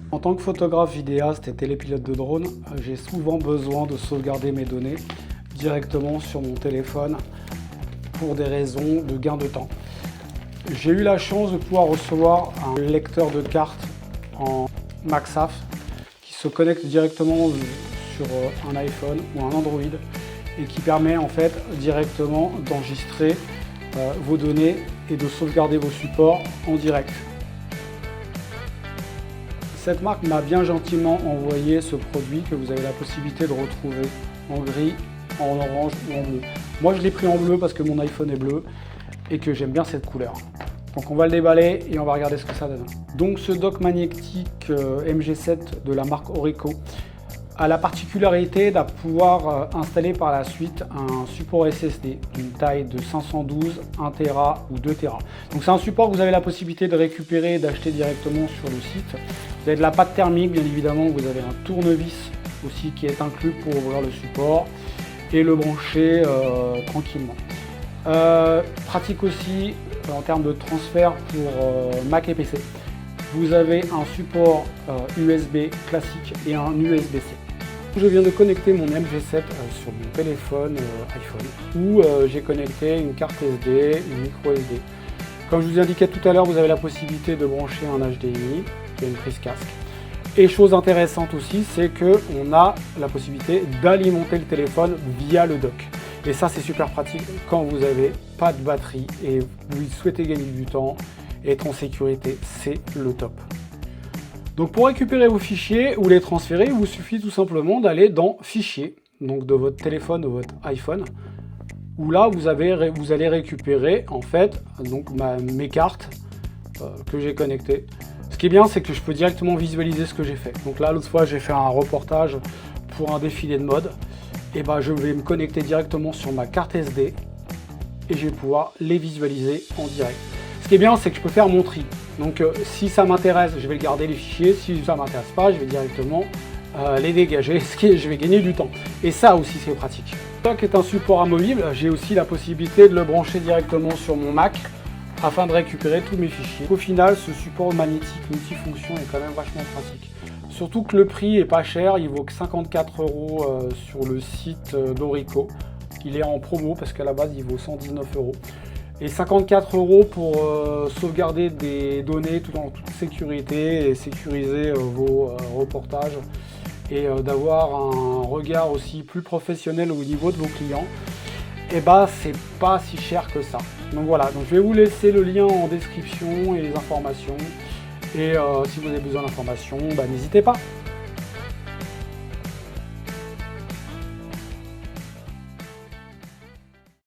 En tant que photographe, vidéaste et télépilote de drone, j'ai souvent besoin de sauvegarder mes données directement sur mon téléphone pour des raisons de gain de temps. J'ai eu la chance de pouvoir recevoir un lecteur de cartes en MagSafe qui se connecte directement sur un iPhone ou un Android et qui permet en fait directement d'enregistrer vos données et de sauvegarder vos supports en direct. Cette marque m'a bien gentiment envoyé ce produit que vous avez la possibilité de retrouver en gris, en orange ou en bleu. Moi je l'ai pris en bleu parce que mon iPhone est bleu et que j'aime bien cette couleur. Donc on va le déballer et on va regarder ce que ça donne. Donc ce dock magnétique MG7 de la marque Orico a la particularité de pouvoir installer par la suite un support SSD d'une taille de 512, 1 Tera ou 2 Tera. Donc c'est un support que vous avez la possibilité de récupérer et d'acheter directement sur le site. Vous avez de la pâte thermique bien évidemment, vous avez un tournevis aussi qui est inclus pour ouvrir le support et le brancher tranquillement. Pratique aussi en termes de transfert pour Mac et PC. Vous avez un support USB classique et un USB-C. Je viens de connecter mon MG7 sur mon téléphone iPhone où j'ai connecté une carte SD, une micro SD. Comme je vous indiquais tout à l'heure, vous avez la possibilité de brancher un HDMI et une prise casque. Et chose intéressante aussi, c'est qu'on a la possibilité d'alimenter le téléphone via le dock. Et ça, c'est super pratique quand vous n'avez pas de batterie et vous souhaitez gagner du temps et être en sécurité, c'est le top. Donc pour récupérer vos fichiers ou les transférer, il vous suffit tout simplement d'aller dans Fichiers, donc de votre téléphone ou votre iPhone, où là vous allez récupérer en fait donc mes cartes que j'ai connectées. Ce qui est bien, c'est que je peux directement visualiser ce que j'ai fait. Donc là, l'autre fois, j'ai fait un reportage pour un défilé de mode. Et ben, je vais me connecter directement sur ma carte SD et je vais pouvoir les visualiser en direct. Ce qui est bien, c'est que je peux faire mon tri. Donc si ça m'intéresse, je vais le garder les fichiers. Si ça ne m'intéresse pas, je vais directement les dégager, je vais gagner du temps. Et ça aussi, c'est pratique. Ça qui est un support amovible, j'ai aussi la possibilité de le brancher directement sur mon Mac afin de récupérer tous mes fichiers. Au final, ce support magnétique multifonction est quand même vachement pratique. Surtout que le prix est pas cher, il vaut que 54 € sur le site d'Orico. Il est en promo parce qu'à la base il vaut 119 €. Et 54 € pour sauvegarder des données tout en toute sécurité et sécuriser vos reportages et d'avoir un regard aussi plus professionnel au niveau de vos clients. Et bah c'est pas si cher que ça. Donc voilà, donc je vais vous laisser le lien en description et les informations. Et si vous avez besoin d'informations, n'hésitez pas.